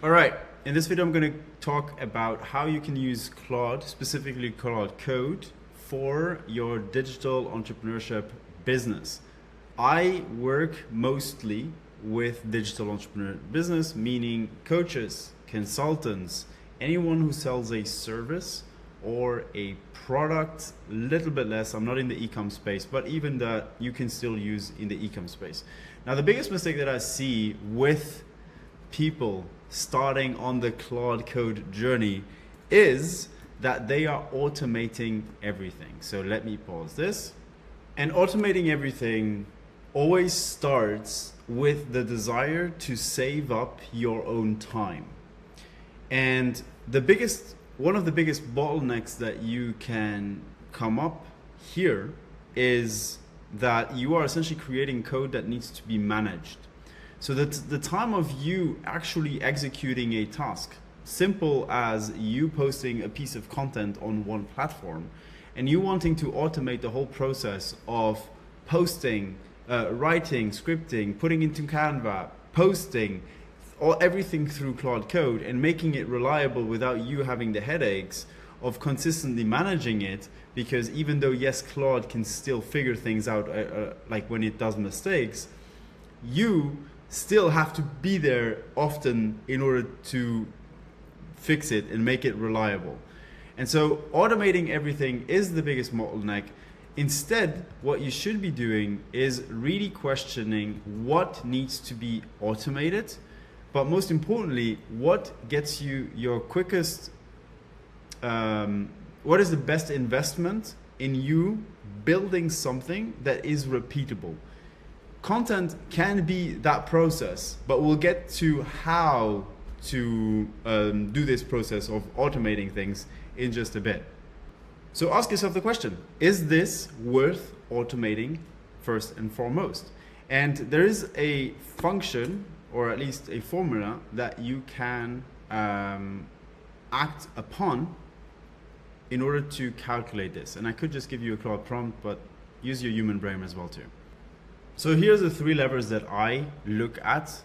All right, in this video I'm going to talk about how you can use Claude, specifically Claude Code, for your digital entrepreneurship business. I work mostly with digital entrepreneur business, meaning coaches, consultants, anyone who sells a service or a product, a little bit less. I'm not in the e-com space, but even that you can still use in the e-com space. Now, the biggest mistake that I see with people starting on the Claude Code journey is that they are automating everything. So let me pause this. And automating everything always starts with the desire to save up your own time. And one of the biggest bottlenecks that you can come up here is that you are essentially creating code that needs to be managed. So that the time of you actually executing a task, simple as you posting a piece of content on one platform and you wanting to automate the whole process of posting, writing, scripting, putting into Canva, posting, everything through Claude Code and making it reliable without you having the headaches of consistently managing it, because even though yes, Claude can still figure things out like when it does mistakes, you still have to be there often in order to fix it and make it reliable. And so automating everything is the biggest bottleneck. Instead, what you should be doing is really questioning what needs to be automated, but most importantly, what gets you your quickest, what is the best investment in you building something that is repeatable. Content can be that process, but we'll get to how to do this process of automating things in just a bit. So ask yourself the question, is this worth automating first and foremost? And there is a function, or at least a formula, that you can act upon in order to calculate this. And I could just give you a Claude prompt, but use your human brain as well too. So here's the three levers that I look at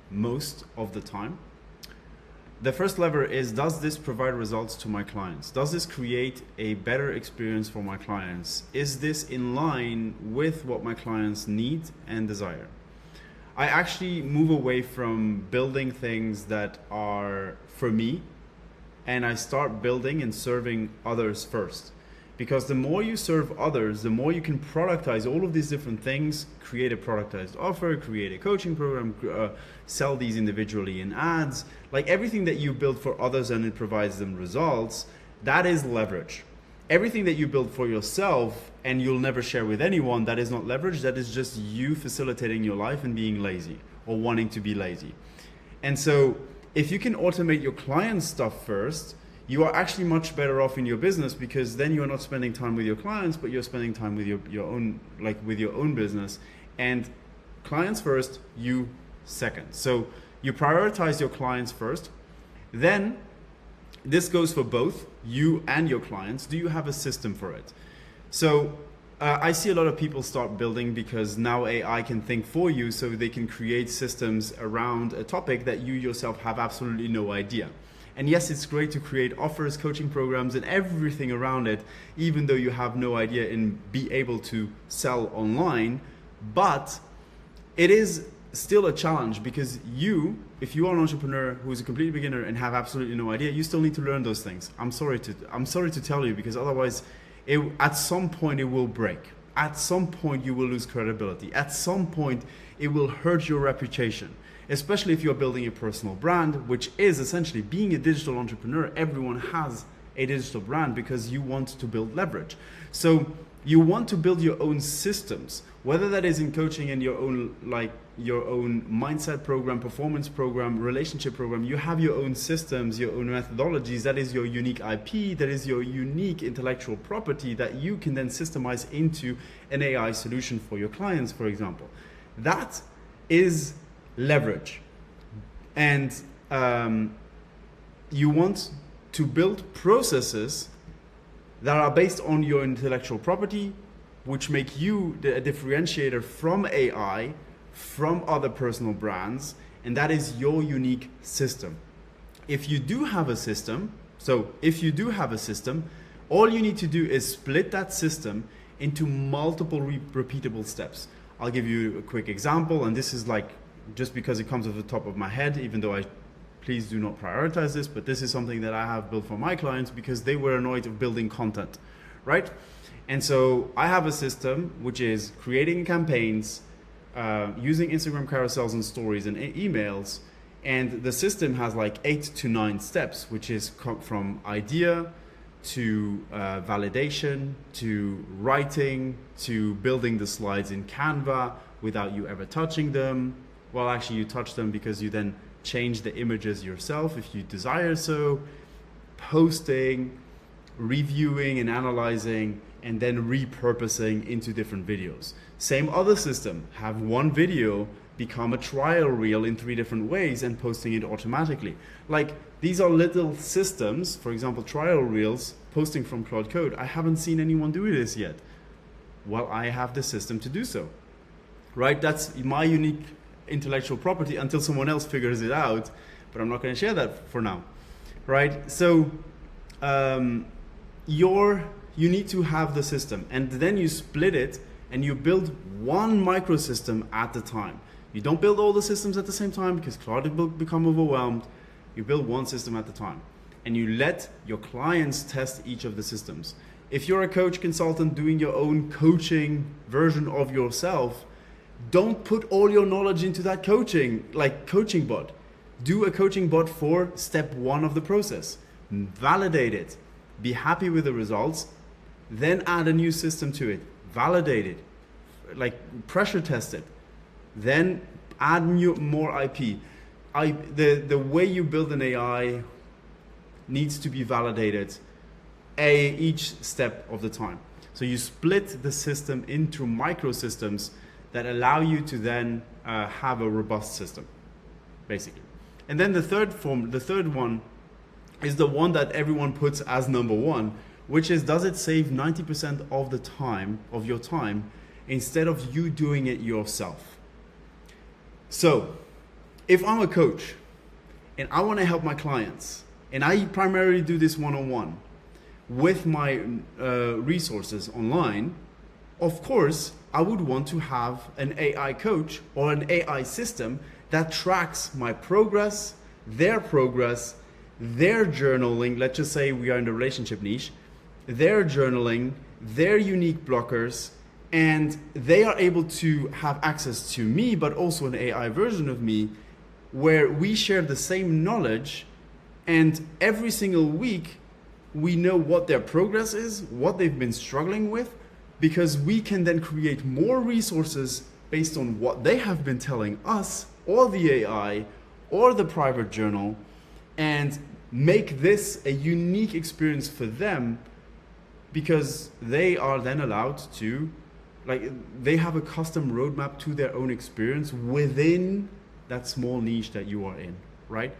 most of the time. The first lever is, does this provide results to my clients? Does this create a better experience for my clients? Is this in line with what my clients need and desire? I actually move away from building things that are for me, and I start building and serving others first. Because the more you serve others, the more you can productize all of these different things, create a productized offer, create a coaching program, sell these individually in ads, like everything that you build for others and it provides them results, that is leverage. Everything that you build for yourself and you'll never share with anyone, that is not leverage, that is just you facilitating your life and being lazy or wanting to be lazy. And so if you can automate your clients' stuff first, you are actually much better off in your business, because then you're not spending time with your clients, but you're spending time with your own, like with your own business. And clients first, you second. So you prioritize your clients first. Then this goes for both you and your clients. Do you have a system for it? So I see a lot of people start building because now AI can think for you, so they can create systems around a topic that you yourself have absolutely no idea. And yes, it's great to create offers, coaching programs, and everything around it, even though you have no idea and be able to sell online. But it is still a challenge, because if you are an entrepreneur who is a complete beginner and have absolutely no idea, you still need to learn those things. I'm sorry to tell you, because otherwise, at some point it will break. At some point you will lose credibility. At some point it will hurt your reputation. Especially if you're building a personal brand, which is essentially being a digital entrepreneur. Everyone has a digital brand because you want to build leverage. So you want to build your own systems, whether that is in coaching and your own mindset program, performance program, relationship program. You have your own systems, your own methodologies. That is your unique IP, that is your unique intellectual property that you can then systemize into an AI solution for your clients, for example. That is leverage. And you want to build processes that are based on your intellectual property, which make you a differentiator from AI, from other personal brands, and that is your unique system. If you do have a system, all you need to do is split that system into multiple repeatable steps. I'll give you a quick example, and this is like, just because it comes off the top of my head, even though please do not prioritize this, but this is something that I have built for my clients because they were annoyed of building content, right? And so I have a system which is creating campaigns, using Instagram carousels and stories and emails, and the system has like 8 to 9 steps, which is from idea to validation, to writing, to building the slides in Canva without you ever touching them. Well, actually you touch them because you then change the images yourself if you desire so, posting, reviewing and analyzing, and then repurposing into different videos. Same other system, have one video become a trial reel in 3 different ways and posting it automatically. Like, these are little systems, for example, trial reels, posting from Claude Code. I haven't seen anyone do this yet. Well, I have the system to do so, right? That's my unique intellectual property until someone else figures it out, but I'm not going to share that for now, right? So you need to have the system, and then you split it and you build one microsystem at a time. You don't build all the systems at the same time because Claude will become overwhelmed. You build one system at a time, and you let your clients test each of the systems. If you're a coach consultant doing your own coaching version of yourself, don't put all your knowledge into that coaching bot. Do a coaching bot for step 1 of the process. Validate it. Be happy with the results. Then add a new system to it. Validate it. Like, pressure test it. Then add more IP. The way you build an AI needs to be validated each step of the time. So you split the system into microsystems that allow you to then have a robust system, basically. And then the third one is the one that everyone puts as number 1, which is, does it save 90% of the time, of your time, instead of you doing it yourself? So if I'm a coach and I want to help my clients, and I primarily do this one-on-one with my resources online, of course, I would want to have an AI coach or an AI system that tracks my progress, their journaling. Let's just say we are in the relationship niche, their journaling, their unique blockers, and they are able to have access to me, but also an AI version of me, where we share the same knowledge, and every single week we know what their progress is, what they've been struggling with, because we can then create more resources based on what they have been telling us, or the AI, or the private journal, and make this a unique experience for them, because they are then allowed to, they have a custom roadmap to their own experience within that small niche that you are in, right?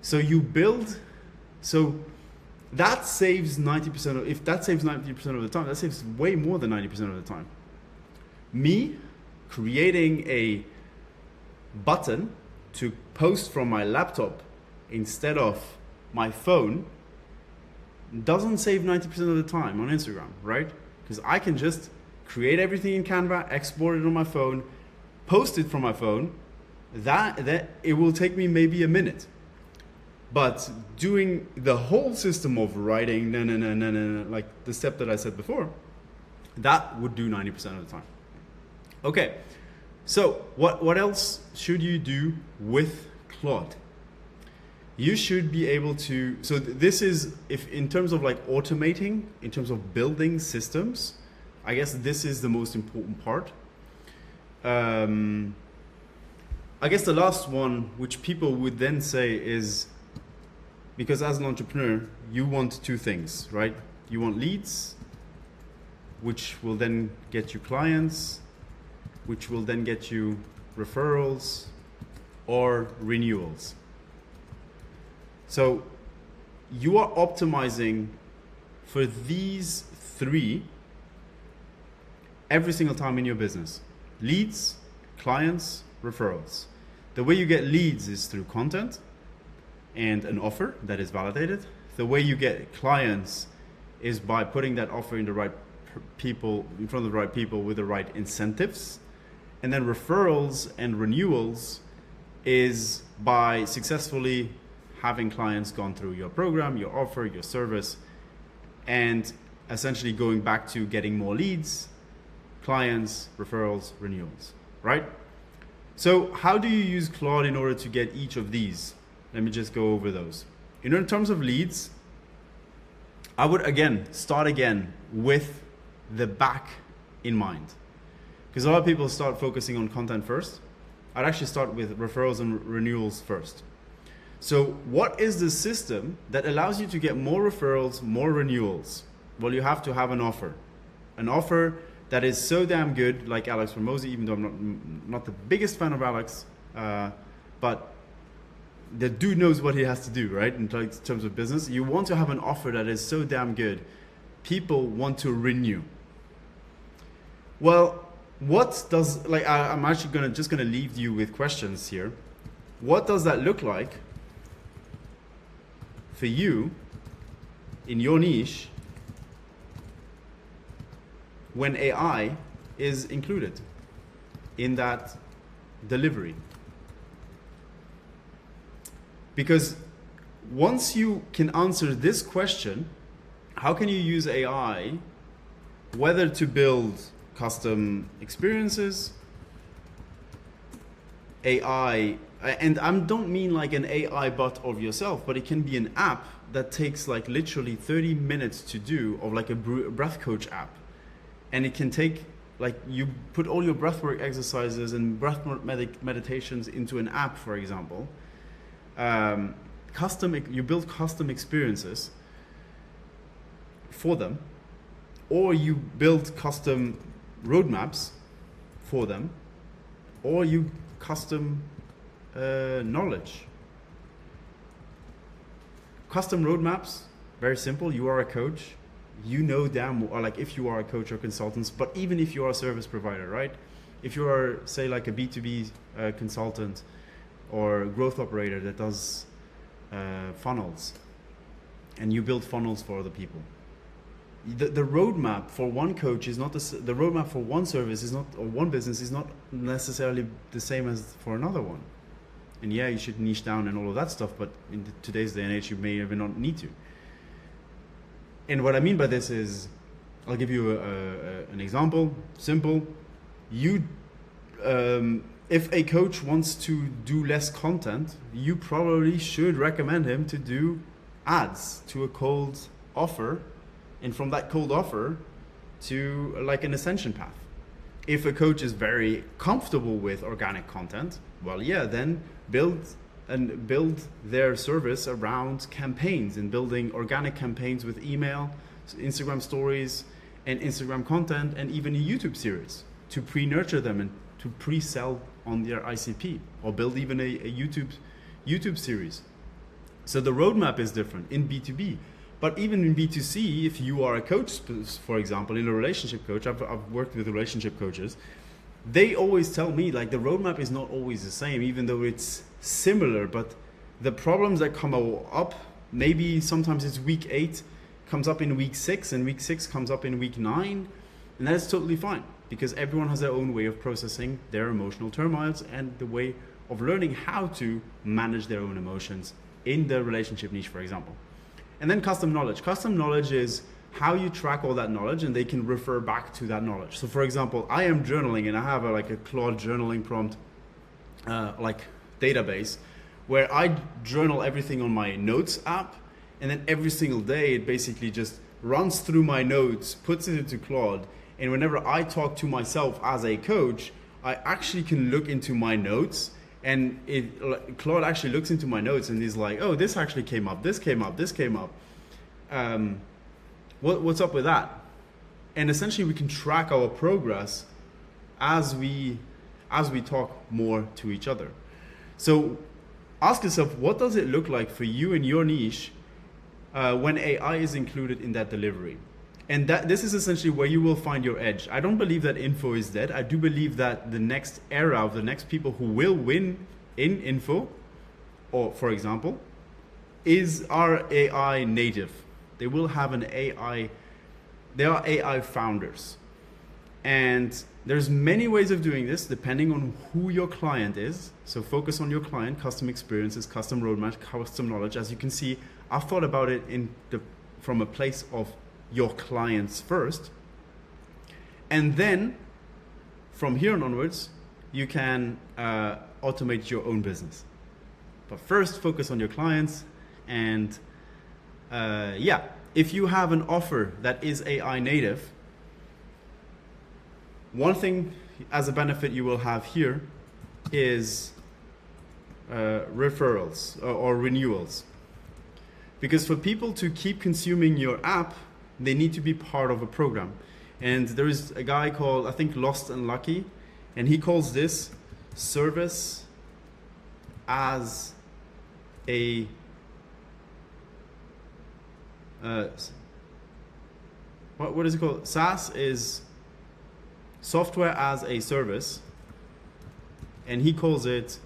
So you build, so that saves 90%, if that saves 90% of the time, that saves way more than 90% of the time. Me creating a button to post from my laptop instead of my phone doesn't save 90% of the time on Instagram, right? Because I can just create everything in Canva, export it on my phone, post it from my phone. That it will take me maybe a minute. But doing the whole system of writing, like the step that I said before, that would do 90% of the time. Okay, so what else should you do with Claude? You should be able to, so this is, if in terms of like automating, in terms of building systems, I guess this is the most important part. I guess the last one, which people would then say is, because as an entrepreneur, you want 2 things, right? You want leads, which will then get you clients, which will then get you referrals or renewals. So you are optimizing for these 3 every single time in your business. Leads, clients, referrals. The way you get leads is through content. and an offer that is validated. The way you get clients is by putting that offer in the right people, in front of the right people with the right incentives. And then referrals and renewals is by successfully having clients gone through your program, your offer, your service, and essentially going back to getting more leads, clients, referrals, renewals, right? So how do you use Claude in order to get each of these? Let me just go over those. In terms of leads, I would start with the back in mind. Because a lot of people start focusing on content first. I'd actually start with referrals and renewals first. So what is the system that allows you to get more referrals, more renewals? Well, you have to have an offer. An offer that is so damn good, like Alex Ramosi, even though I'm not the biggest fan of Alex, but the dude knows what he has to do, right? In terms of business, you want to have an offer that is so damn good, people want to renew. Well, what does, I'm actually just gonna leave you with questions here. What does that look like for you in your niche when AI is included in that delivery? Because once you can answer this question, how can you use AI, whether to build custom experiences, AI, and I don't mean like an AI bot of yourself, but it can be an app that takes like literally 30 minutes to do, or like a breath coach app. And it can take, like, you put all your breathwork exercises and breathwork meditations into an app, for example. You build custom experiences for them, or you build custom roadmaps for them, or you custom knowledge. Custom roadmaps, very simple. You are a coach. You know damn well, like if you are a coach or consultant, but even if you are a service provider, right? If you are, say, like a B2B consultant or growth operator that does funnels, and you build funnels for other people, the roadmap for one coach is not the roadmap for one service is not, or one business is not necessarily the same as for another one. And yeah, you should niche down and all of that stuff, but in today's day and age, you may even not need to. And what I mean by this is, I'll give you an example, simple. If a coach wants to do less content, you probably should recommend him to do ads to a cold offer, and from that cold offer to like an ascension path. If a coach is very comfortable with organic content, well, yeah, then build their service around campaigns and building organic campaigns with email, Instagram stories, and Instagram content, and even a YouTube series to pre-nurture them and to pre-sell on their ICP, or build even a YouTube series. So the roadmap is different in B2B, but even in B2C, if you are a coach, for example, in a relationship coach, I've worked with relationship coaches, they always tell me like the roadmap is not always the same, even though it's similar, but the problems that come up, maybe sometimes it's week 8, comes up in week 6, and week 6 comes up in week 9, and that is totally fine, because everyone has their own way of processing their emotional turmoils and the way of learning how to manage their own emotions in the relationship niche, for example. And then custom knowledge. Custom knowledge is how you track all that knowledge, and they can refer back to that knowledge. So for example, I am journaling, and I have a Claude journaling prompt database where I journal everything on my notes app, and then every single day it basically just runs through my notes, puts it into Claude, and whenever I talk to myself as a coach, I actually can look into my notes, and Claude actually looks into my notes and is like, oh, this actually came up, this came up, this came up. What's up with that? And essentially we can track our progress as we talk more to each other. So ask yourself, what does it look like for you in your niche when AI is included in that delivery? And this is essentially where you will find your edge. I don't believe that info is dead. I do believe that the next era of the next people who will win in info, or for example, are AI native. They will have an AI. They are AI founders, and there's many ways of doing this depending on who your client is. So focus on your client, custom experiences, custom roadmap, custom knowledge. As you can see, I've thought about it from a place of your clients first, and then from here on onwards, you can automate your own business. But first, focus on your clients. And yeah, if you have an offer that is AI native, one thing as a benefit you will have here is referrals or renewals. Because for people to keep consuming your app, they need to be part of a program. And there is a guy called, I think, Lost and Lucky, and he calls this service as a what is it called? SaaS is software as a service, and he calls it,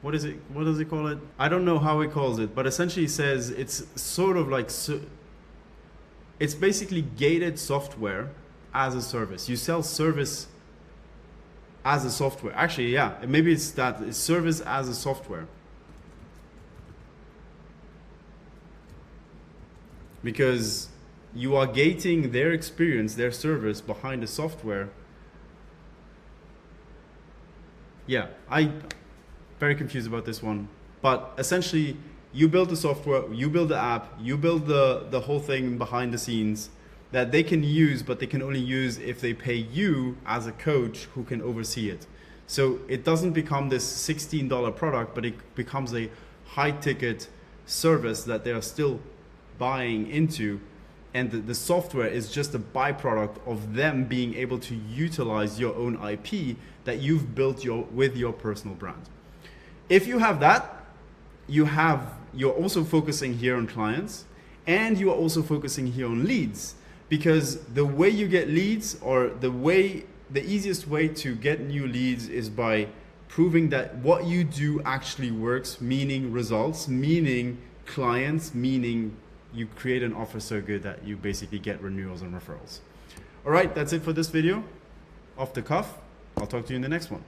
what is it? What does he call it? I don't know how he calls it, but essentially he says it's sort of like, it's basically gated software as a service. You sell service as a software. Actually, yeah, maybe it's that. It's service as a software. Because you are gating their experience, their service behind the software. Yeah, I'm very confused about this one. But essentially, you build the software, you build the app, you build the whole thing behind the scenes that they can use, but they can only use if they pay you as a coach who can oversee it. So it doesn't become this $16 product, but it becomes a high ticket service that they are still buying into, and the software is just a byproduct of them being able to utilize your own IP that you've built with your personal brand. If you have that, you're also focusing here on clients, and you are also focusing here on leads, because the way you get leads, or the easiest way to get new leads, is by proving that what you do actually works, meaning results, meaning clients, meaning you create an offer so good that you basically get renewals and referrals. All right, that's it for this video. Off the cuff. I'll talk to you in the next one.